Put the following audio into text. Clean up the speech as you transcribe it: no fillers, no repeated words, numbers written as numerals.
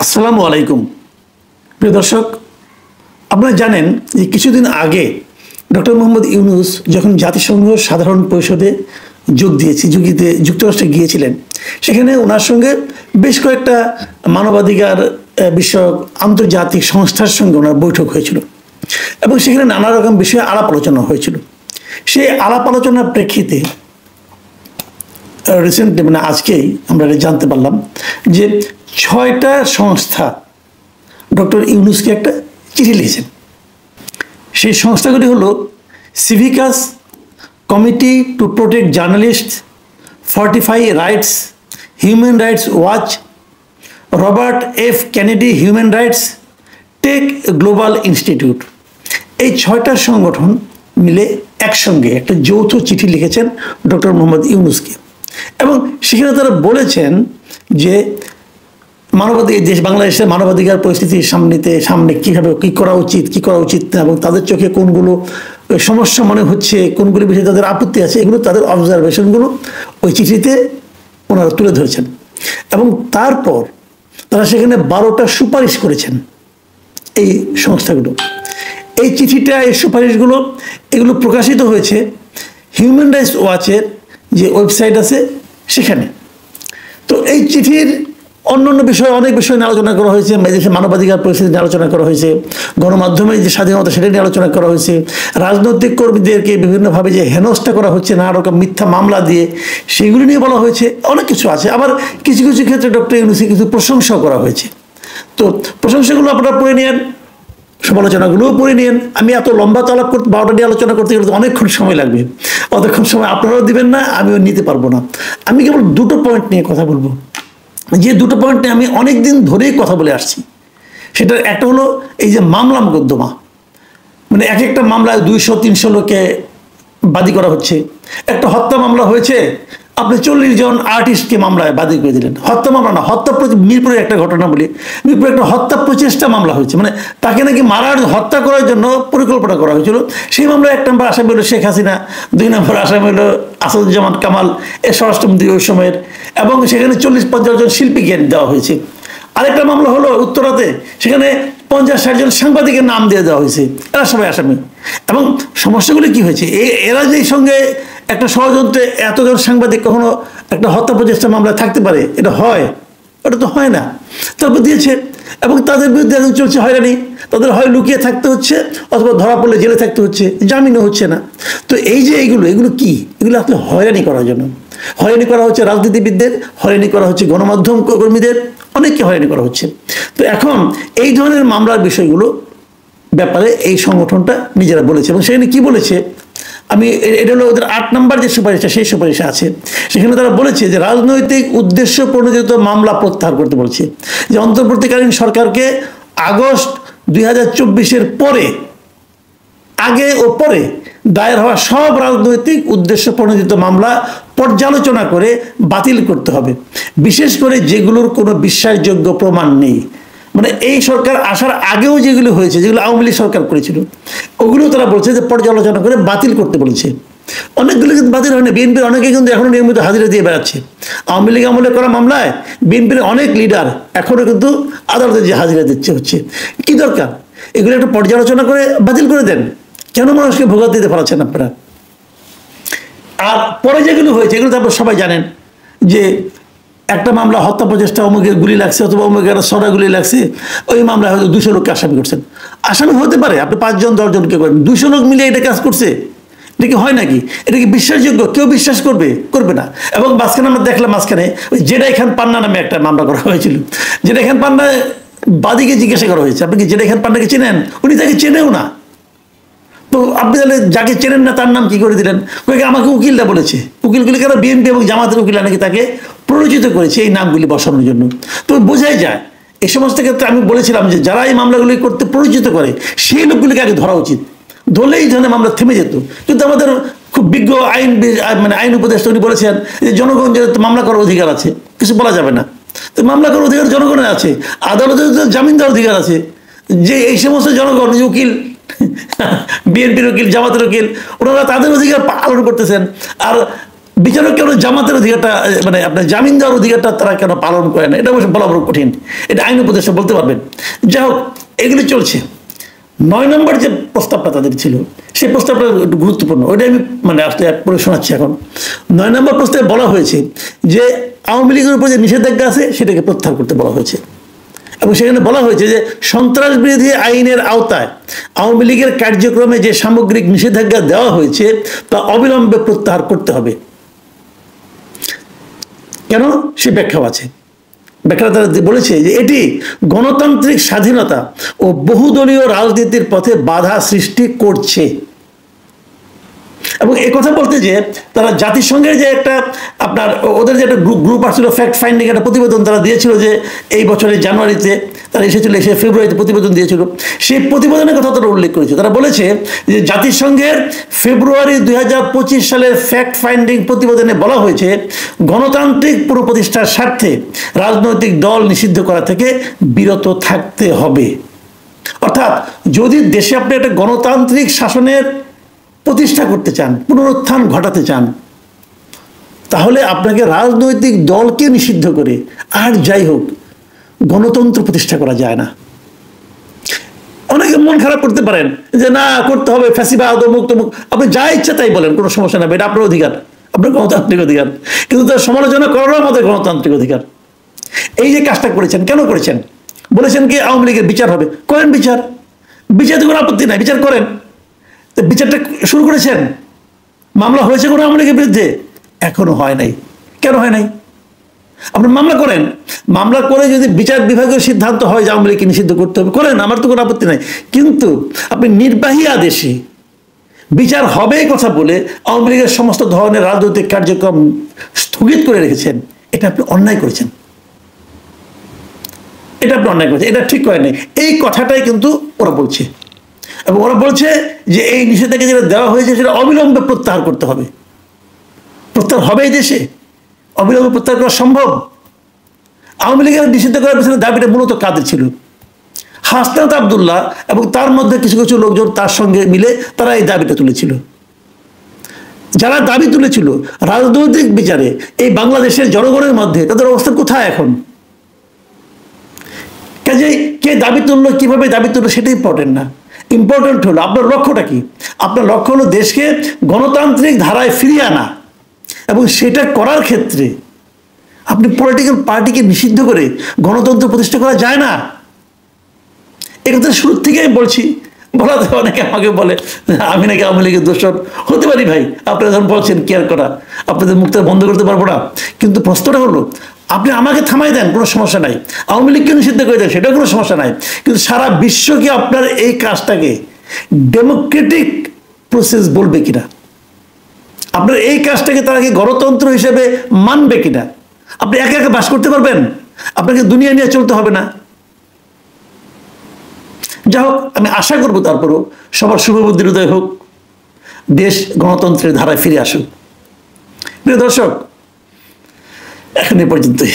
আসসালামু আলাইকুম প্রিয় দর্শক, আপনারা জানেন যে কিছুদিন আগে ডক্টর মোহাম্মদ ইউনূস যখন জাতিসংঘ সাধারণ পরিষদে যুক্তরাষ্ট্রে গিয়েছিলেন, সেখানে ওনার সঙ্গে বেশ কয়েকটা মানবাধিকার বিষয়ক আন্তর্জাতিক সংস্থার সঙ্গে ওনার বৈঠক হয়েছিল এবং সেখানে নানা রকম বিষয়ে আলাপ আলোচনা হয়েছিল। সেই আলাপ আলোচনার প্রেক্ষিতে রিসেন্টলি আজকেই আমরা জানতে পারলাম যে 6টা সংস্থা ডক্টর ইউনূসকে একটা চিঠি লিখেছেন। সেই সংস্থাগুলি হলো সিভিকাস, Committee to Protect Journalist, Fortify Rights, Human Rights Watch, Robert F Kennedy Human Rights, Tech Global Institute. এই 6টা সংগঠন মিলে একসঙ্গে একটা যৌথ চিঠি লিখেছেন ডক্টর মোহাম্মদ ইউনূসকে এবং সেখানে তারা বলেছেন যে বাংলাদেশের মানবাধিকার পরিস্থিতির সামনে কীভাবে কী করা উচিত না, এবং তাদের চোখে কোনগুলো সমস্যা মনে হচ্ছে, কোনগুলি বিষয়ে তাদের আপত্তি আছে, এগুলো তাদের অবজারভেশনগুলো ওই চিঠিতে ওনারা তুলে ধরেছেন এবং তারপর তারা সেখানে 12টা সুপারিশ করেছেন। এই সংস্থাগুলো এই চিঠিটা, এই সুপারিশগুলো এগুলো প্রকাশিত হয়েছে হিউম্যান রাইটস ওয়াচের যে ওয়েবসাইট আছে সেখানে। তো এই চিঠির অন্যান্য বিষয়ে অনেক বিষয় নিয়ে আলোচনা করা হয়েছে, দেশের মানবাধিকার পরিস্থিতি নিয়ে আলোচনা করা হয়েছে, গণমাধ্যমের যে স্বাধীনতা সেটা নিয়ে আলোচনা করা হয়েছে, রাজনৈতিক কর্মীদেরকে বিভিন্নভাবে যে হেনস্থা করা হচ্ছে নানা রকম মিথ্যা মামলা দিয়ে, সেগুলি নিয়ে বলা হয়েছে। অনেক কিছু আছে, আবার কিছু কিছু ক্ষেত্রে ডক্টর ইউনূসকে কিছু প্রশংসাও করা হয়েছে। তো প্রশংসাগুলো আপনারা পড়ে নিন, সমালোচনাগুলোও পড়ে নিন। আমি এত লম্বা তলব 12টা নিয়ে আলোচনা করতে গেলে অনেকক্ষণ সময় লাগবে, অতক্ষণ সময় আপনারাও দিবেন না, আমিও নিতে পারবো না। আমি কেবল দুটো পয়েন্ট নিয়ে কথা বলবো, যে দুটো পয়েন্ট নিয়ে আমি অনেক দিন ধরেই কথা বলে আসছি। সেটা একটা হলো এই যে মামলা মোকদ্দমা, এক একটা মামলায় 200-300 লোকে বাদী করা হচ্ছে। একটা হত্যা মামলা হয়েছে, আপনি 40 জন আর্টিস্টকে মামলায় বাদী করে দিলেন। হত্যা মামলা না, মিরপুরের একটা ঘটনা বলি, মিরপুরে একটা হত্যা প্রচেষ্টা মামলা হয়েছে, তাকে নাকি হত্যা করার জন্য পরিকল্পনা করা হয়েছিল। সেই মামলায় 1 নম্বর আসামি হলো শেখ হাসিনা, 2 নম্বর আসামি হলো আসাদুজ্জামান কামাল, স্বরাষ্ট্রমন্ত্রী ওই সময়ের, এবং সেখানে 40-50 জন শিল্পীকে দেওয়া হয়েছে। আরেকটা মামলা হলো উত্তরাতে, সেখানে 50-60 জন সাংবাদিকের নাম দিয়ে দেওয়া হয়েছে, এরা সবাই আসামি। এবং সমস্যাগুলি কি হয়েছে, এরা যে সঙ্গে একটা ষড়যন্ত্রে এতজন সাংবাদিক কখনো একটা হত্যা প্রচেষ্টা মামলায় থাকতে পারে? এটা হয়? ওটা তো হয় না। তারপর দিয়েছে এবং তাদের বিরুদ্ধে এখন চলছে হয়রানি, তাদের হয় লুকিয়ে থাকতে হচ্ছে অথবা ধরা পড়লে জেলে থাকতে হচ্ছে, জামিনও হচ্ছে না। তো এই যে এগুলো কি, এগুলো আসলে হয়রানি করার জন্য। হয়রানি করা হচ্ছে রাজনীতিবিদদের, হয়রানি করা হচ্ছে গণমাধ্যম কর্মীদের, অনেককে হয়রানি করা হচ্ছে। তো এখন এই ধরনের মামলার বিষয়গুলো ব্যাপারে এই সংগঠনটা নিজেরা বলেছে এবং সেখানে কি বলেছে, আমি এটা হলো ওদের 8 নম্বর যে সুপারিশটা, সেই সুপারিশে আছে। সেখানে তারা বলেছে যে রাজনৈতিক উদ্দেশ্য প্রণোদিত মামলা প্রত্যাহার করতে বলছে, যে অন্তর্বর্তীকালীন সরকারকে আগস্ট 2024-এর আগে ও পরে দায়ের হওয়া সব রাজনৈতিক উদ্দেশ্য প্রণোদিত মামলা পর্যালোচনা করে বাতিল করতে হবে, বিশেষ করে যেগুলোর কোনো বিশ্বাসযোগ্য প্রমাণ নেই। এই সরকার আসার আগেও যেগুলো হয়েছে, যেগুলো আওয়ামী লীগ সরকার করেছিল, ওগুলো তারা বলছে যে পর্যালোচনা করে বাতিল করতে বলেছে। অনেকগুলো কিন্তু বাতিল হয়নি, বিএনপির অনেকে কিন্তু এখনো নিয়মিত হাজিরা দিয়ে বেড়াচ্ছে। আওয়ামী লীগ আমলে করা মামলায় বিএনপির অনেক লিডার এখনো কিন্তু আদালতে যে হাজিরা দিচ্ছে হচ্ছে। কি দরকার? এগুলো একটু পর্যালোচনা করে বাতিল করে দেন, কেন মানুষকে ভোগান্তি দিতে পারছেন আপনারা? আর পরে যেগুলো হয়েছে এগুলো তারপর সবাই জানেন, যে একটা মামলা হত্যা প্রচেষ্টা, অমুকের গুলি লাগছে অথবা অমুকের সরা গুলি লাগছে, ওই মামলায় হয়তো 200 লোককে আসামি করছেন। আসামি হতে পারে, আপনি 5-10জনকে করেন, 200 লোক মিলে এটা কাজ করছে, এটা কি হয় নাকি? এটা কি বিশ্বাসযোগ্য? কেউ বিশ্বাস করবে না। এবং মাঝখানে আমরা দেখলাম, ওই জেডাই খান পান্না নামে একটা মামলা করা হয়েছিল। জেডাই খান পান্না বাদীকে জিজ্ঞাসা করা হয়েছে, আপনি কি জেডাই খান পান্নাকে চেনেন? উনি তাকে চেনেও না। তো আপনি তাহলে যাকে চেনেন না তার নাম কি করে দিলেন? আমাকে উকিলটা বলেছে, উকিলগুলি কেন বিএনপি এবং জামাতের উকিলরা নাকি তাকে প্ররোচিত করেছে এই নামগুলি বসানোর জন্য। তো বোঝাই যায় এই সমস্ত ক্ষেত্রে আমি বলেছিলাম যে যারা এই মামলাগুলি করতে প্ররোচিত করে সেই লোকগুলিকে আগে ধরা উচিত, ধরলেই এই ধরনের মামলা থেমে যেত। কিন্তু আমাদের খুব বিজ্ঞ আইন উপদেষ্টা উনি বলেছেন যে জনগণ যেহেতু মামলা করার অধিকার আছে, কিছু বলা যাবে না। তো মামলা করার অধিকার জনগণের আছে, আদালতের জামিন দেওয়ার অধিকার আছে। যে এই সমস্ত জনগণ, উকিল, বিএনপির উকিল, জামাতের উকিল, ওনারা তাদের অধিকার পালন করতেছেন। আর বিচারক কেন জামাতের অধিকারটা মানে আপনার জামিন দেওয়ার অধিকারটা তারা কেন পালন করে না, এটা অবশ্য বলা বড় কঠিন, এটা আইন উপদেষ্টা বলতে পারবেন। যাই হোক, এগুলি চলছে। 9 নম্বর যে প্রস্তাবটা তাদের ছিল, সেই প্রস্তাবটা একটু গুরুত্বপূর্ণ, ওইটা আমি মানে আসলে পড়ে শোনাচ্ছি এখন। 9 নম্বর প্রস্তাবে বলা হয়েছে যে আওয়ামী লীগের উপর যে নিষেধাজ্ঞা আছে সেটাকে প্রত্যাহার করতে বলা হয়েছে, এবং সেখানে বলা হয়েছে যে সন্ত্রাস বিরোধী আইনের আওতায় আওয়ামী লীগের কার্যক্রমে যে সামগ্রিক নিষেধাজ্ঞা দেওয়া হয়েছে তা অবিলম্বে প্রত্যাহার করতে হবে। কেন, সে ব্যাখ্যাও আছে। ব্যাখ্যা তারা বলেছে যে এটি গণতান্ত্রিক স্বাধীনতা ও বহুদলীয় রাজনীতির পথে বাধা সৃষ্টি করছে। এবং এই কথা বলতে যে তারা জাতিসংঘের যে একটা আপনার ওদের যে একটা গ্রুপ আসছিল, ফ্যাক্ট ফাইন্ডিং একটা প্রতিবেদন তারা দিয়েছিল যে এই বছরের জানুয়ারিতে তারা এসেছিল, এসে ফেব্রুয়ারিতে প্রতিবেদন দিয়েছিল। সেই প্রতিবেদনের কথা তারা উল্লেখ করেছে। তারা বলেছে যে জাতিসংঘের ফেব্রুয়ারি 2025 সালের ফ্যাক্ট ফাইন্ডিং প্রতিবেদনে বলা হয়েছে গণতান্ত্রিক পুনঃপ্রতিষ্ঠার স্বার্থে রাজনৈতিক দল নিষিদ্ধ করা থেকে বিরত থাকতে হবে। অর্থাৎ যদি দেশে আপনি একটা গণতান্ত্রিক শাসনের প্রতিষ্ঠা করতে চান, পুনরুত্থান ঘটাতে চান, তাহলে আপনাকে রাজনৈতিক দলকে নিষিদ্ধ করে আর যাই হোক গণতন্ত্র প্রতিষ্ঠা করা যায় না। অনেকে মন খারাপ করতে পারেন যে না করতে হবে, ফ্যাসিবাদ অমুক তমুক, আপনি যা ইচ্ছা তাই বলেন, কোনো সমস্যা নেই, এটা আপনার অধিকার, আপনার গণতান্ত্রিক অধিকার। কিন্তু তার সমালোচনা করারও আমাদের গণতান্ত্রিক অধিকার। এই যে কাজটা করেছেন, কেন করেছেন? বলেছেন কি আওয়ামী লীগের বিচার হবে, করেন বিচার, বিচারে কোনো আপত্তি নাই, বিচার করেন। বিচারটা শুরু করেছেন, মামলা হয়েছে কোনো আওয়ামী লীগের বিরুদ্ধে? এখনো হয় নাই। কেন হয় নাই? আপনি মামলা করেন, মামলা করে যদি বিচার বিভাগের সিদ্ধান্ত হয় যে আওয়ামী লীগকে নিষিদ্ধ করতে হবে, করেন, আমার তো কোনো আপত্তি নাই। কিন্তু আপনি নির্বাহী আদেশে বিচার হবে কথা বলে আওয়ামী লীগের সমস্ত ধরনের রাজনৈতিক কার্যক্রম স্থগিত করে রেখেছেন, এটা আপনি অন্যায় করেছেন, এটা আপনি অন্যায় করেছেন, এটা ঠিক করেন নাই। এই কথাটাই কিন্তু ওরা বলছে, এবং ওরা বলছে যে এই নিষেধাজ্ঞা যেটা দেওয়া হয়েছে সেটা অবিলম্বে প্রত্যাহার করতে হবে। প্রত্যাহার হবে এই দেশে? অবিলম্বে প্রত্যাহার করা সম্ভব? আওয়ামী লীগের নিষিদ্ধ করার পেছনে দাবিটা মূলত কাদের ছিল? হাসনাত আব্দুল্লাহ এবং তার মধ্যে কিছু কিছু লোকজন তার সঙ্গে মিলে তারা এই দাবিটা তুলেছিল। যারা দাবি তুলেছিল রাজনৈতিক বিচারে এই বাংলাদেশের জনগণের মধ্যে তাদের অবস্থান কোথায় এখন? কাজেই কে দাবি তুললো, কিভাবে দাবি তুললো, সেটা ইম্পর্টেন্ট না। ইম্পর্টেন্ট হলো আপনার লক্ষ্যটা কি। আপনার লক্ষ্য হলো দেশকে গণতান্ত্রিক ধারায় ফিরিয়ে আনা, এবং সেটা করার ক্ষেত্রে আপনি পলিটিক্যাল পার্টিকে নিষিদ্ধ করে গণতন্ত্র প্রতিষ্ঠা করা যায় না। এই কথা শুরু থেকে আমি বলছি। বলাতে অনেকে আমাকে বলে আমি নাকি আওয়ামী লীগের দোষর হতে পারি। ভাই, আপনারা যখন বলছেন কেয়ার করা, আপনাদের মুখটা বন্ধ করতে পারবো না, কিন্তু প্রশ্নটা হলো আপনি আমাকে থামাই দেন, কোনো সমস্যা নাই, আওয়ামী লীগকে নিষিদ্ধ করে দেন, সেটাও কোনো সমস্যা নাই, কিন্তু সারা বিশ্বকে আপনার এই কাজটাকে ডেমোক্রেটিক প্রসেস বলবে কিনা, আপনার এই কাজটাকে তারা কি গণতন্ত্র হিসেবে মানবে কিনা? আপনি একা একা বাস করতে পারবেন? আপনাকে দুনিয়া নিয়ে চলতে হবে না? যা হোক, আমি আশা করবো তারপরও সবার শুভবুদ্ধির উদয় হোক, দেশ গণতন্ত্রের ধারায় ফিরে আসুক। প্রিয় দর্শক, এখন এ পর্যন্তই।